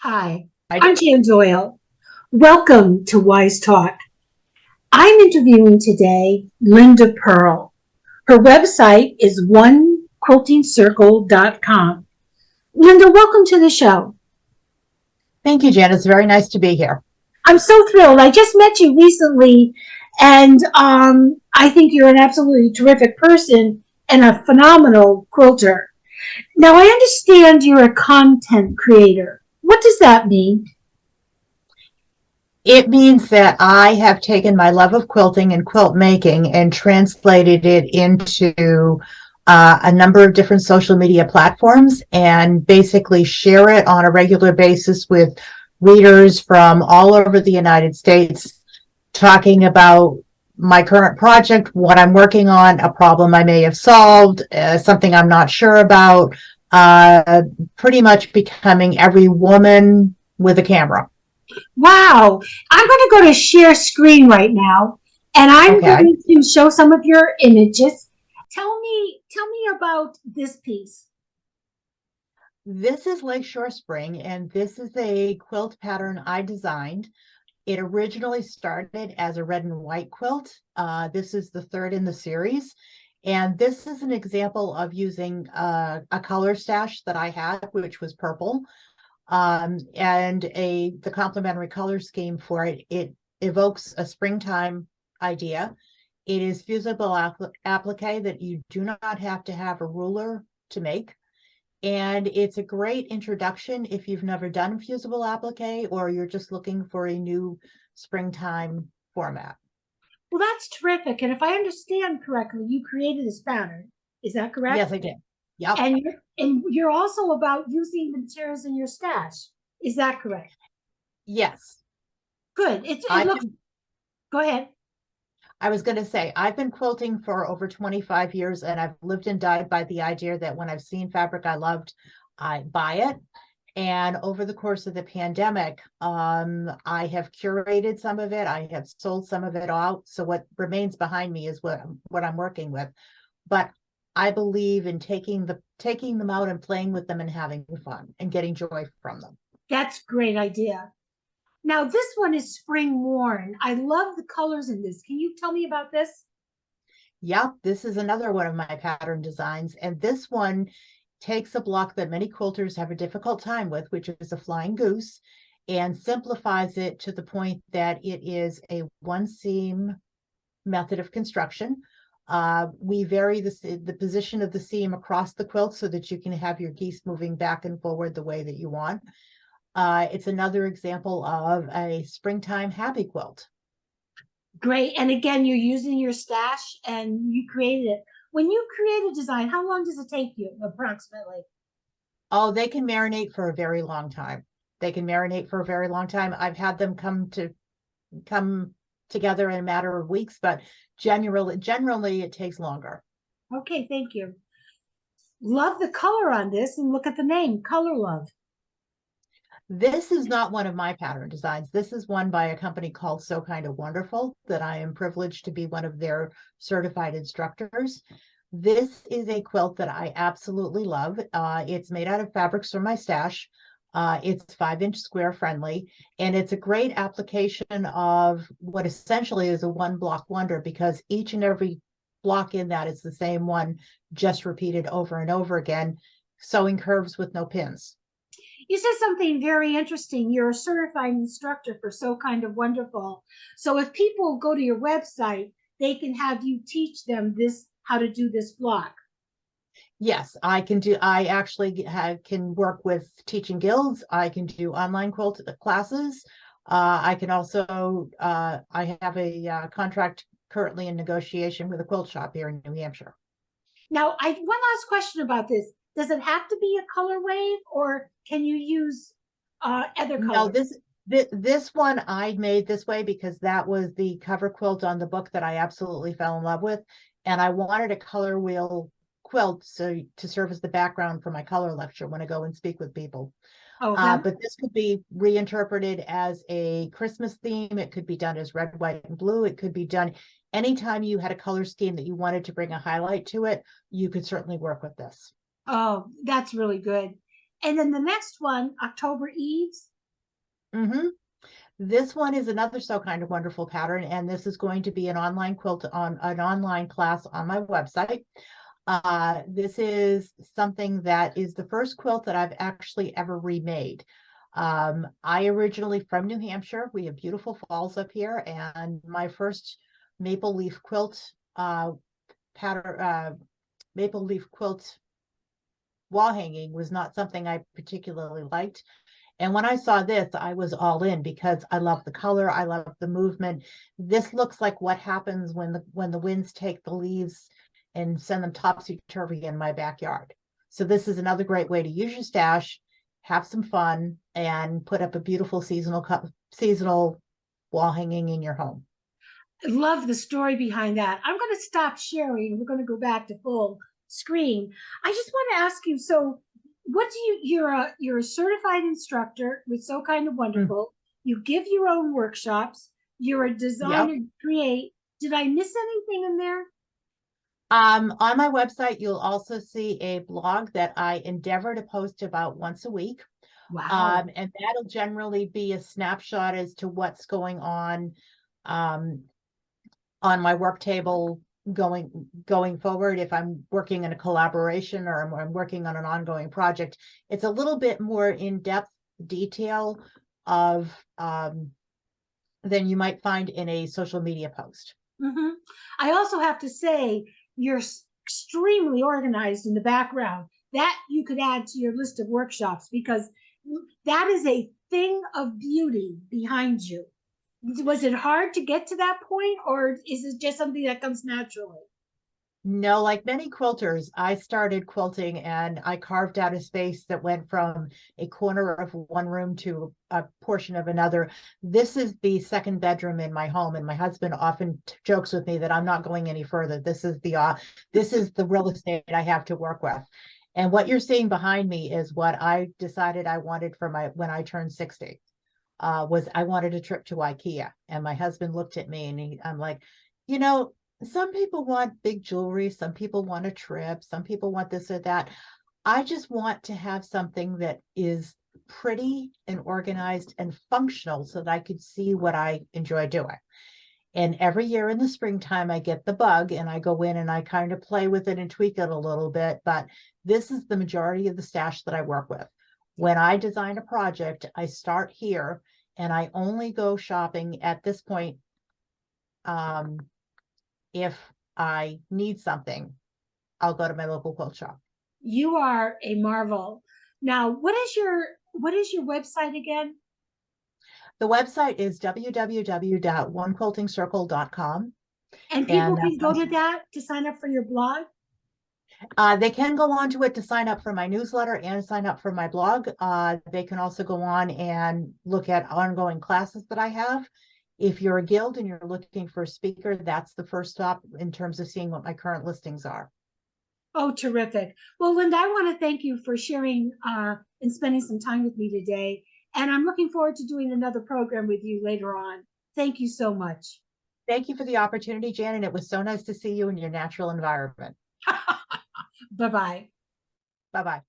Hi, I, I'm Jan Doyle. Welcome to Wyse Talk. I'm interviewing today Linda Pearl. Her website is onequiltingcircle.com. Linda, welcome to the show. Thank you, Jan. It's very nice to be here. I'm so thrilled. I just met you recently, and I think you're an absolutely terrific person and a phenomenal quilter. Now, I understand you're a content creator. What does that mean? It means that I have taken my love of quilting and quilt making and translated it into a number of different social media platforms and basically share it on a regular basis with readers from all over the United States, talking about my current project, what I'm working on, a problem I may have solved, something I'm not sure about, uh, pretty much becoming every woman with a camera. Wow. I'm going to go to share screen right now and I'm Okay. going to show some of your images. Tell me about this piece. This is Lakeshore Spring, and this is a quilt pattern I designed. It originally started as a red and white quilt. This is the third in the series. And this is an example of using a color stash that I had, which was purple, and the complementary color scheme for it. It evokes a springtime idea. It is fusible applique that you do not have to have a ruler to make. And it's a great introduction if you've never done fusible applique or you're just looking for a new springtime format. Well, that's terrific. And if I understand correctly, you created this pattern. Is that correct? Yes, I did. Yep. And you're also about using the materials in your stash. Is that correct? Yes. Good. It I've looks. been, Go ahead. I was going to say, I've been quilting for over 25 years and I've lived and died by the idea that when I've seen fabric I loved, I buy it. And over the course of the pandemic, I have curated some of it. I have sold some of it out. So what remains behind me is what I'm working with. But I believe in taking them out and playing with them and having fun and getting joy from them. That's a great idea. Now, this one is Spring Morn. I love the colors in this. Can you tell me about this? Yep, this is another one of my pattern designs. And this one takes a block that many quilters have a difficult time with, which is a flying goose, and simplifies it to the point that it is a one seam method of construction. We vary the position of the seam across the quilt so that you can have your geese moving back and forward the way that you want. It's another example of a springtime happy quilt. Great. And again, you're using your stash and you created it. When you create a design, how long does it take you approximately? Oh, they can marinate for a very long time. They can marinate for a very long time. I've had them come together in a matter of weeks, but generally it takes longer. Okay, thank you. Love the color on this and look at the name, Color Love. This is not one of my pattern designs. This is one by a company called So Kind of Wonderful that I am privileged to be one of their certified instructors. This is a quilt that I absolutely love. It's made out of fabrics from my stash. It's 5-inch square friendly, and it's a great application of what essentially is a one block wonder because each and every block in that is the same one, just repeated over and over again, sewing curves with no pins. You said something very interesting. You're a certified instructor for So Kind of Wonderful. So if people go to your website, they can have you teach them this, how to do this block. Yes, I can do. I actually can work with teaching guilds. I can do online quilt classes. I can also, I have a contract currently in negotiation with a quilt shop here in New Hampshire. Now, I one last question about this. Does it have to be a color wave or can you use other No, colors? this one I made this way because that was the cover quilt on the book that I absolutely fell in love with, and I wanted a color wheel quilt to serve as the background for my color lecture when I go and speak with people. Oh, that But this could be reinterpreted as a Christmas theme. It could be done as red, white, and blue. It could be done anytime you had a color scheme that you wanted to bring a highlight to it. You could certainly work with this. oh, that's really good. And then the next one, October Eves. Mm-hmm. This one is another So Kind of Wonderful pattern, and this is going to be an online quilt on an online class on my website. This is something that is the first quilt that I've actually ever remade. I originally from New Hampshire. We have beautiful falls up here, and my first maple leaf quilt pattern, maple leaf quilt wall hanging was not something I particularly liked. And when I saw this, I was all in because I love the color, I love the movement. This looks like what happens when the winds take the leaves and send them topsy-turvy in my backyard. So this is another great way to use your stash, have some fun, and put up a beautiful seasonal wall hanging in your home. I love the story behind that. I'm going to stop sharing. We're going to go back to full screen. I just want to ask you, so what do you're a certified instructor with So Kind of Mm. Wonderful. You give your own workshops. You're a designer, Yep. you create. Did I miss anything in there? On my website, you'll also see a blog that I endeavor to post about once a week. Wow. And that'll generally be a snapshot as to what's going um, on my work table going forward. If I'm working in a collaboration or I'm working on an ongoing project, it's a little bit more in-depth detail of than you might find in a social media post. Mm-hmm. I also have to say, you're extremely organized in the background. That you could add to your list of workshops because that is a thing of beauty behind you. Was it hard to get to that point, or is it just something that comes naturally? No, like many quilters, I started quilting and I carved out a space that went from a corner of one room to a portion of another. This is the second bedroom in my home, and my husband often jokes with me that I'm not going any further. This is the real estate I have to work with. And what you're seeing behind me is what I decided I wanted for my when I turned 60. Was I wanted a trip to IKEA, and my husband looked at me and I'm like, you know, some people want big jewelry, some people want a trip, some people want this or that. I just want to have something that is pretty and organized and functional so that I could see what I enjoy doing. And every year in the springtime, I get the bug and I go in and I kind of play with it and tweak it a little bit. But this is the majority of the stash that I work with. When I design a project, I start here and I only go shopping at this point um, if I need something. I'll go to my local quilt shop. You are a marvel. Now, what is your website again? The website is www.onequiltingcircle.com. And people And can that's go to that to sign up for your blog. they can go on to it to sign up for my newsletter and sign up for my blog. They can also go on and look at ongoing classes that I have. If you're a guild and you're looking for a speaker, that's the first stop in terms of seeing what my current listings are. Oh, terrific. Well, Linda, I want to thank you for sharing and spending some time with me today. And I'm looking forward to doing another program with you later on. Thank you so much. Thank you for the opportunity, Jan, and it was so nice to see you in your natural environment. Bye bye. Bye-bye.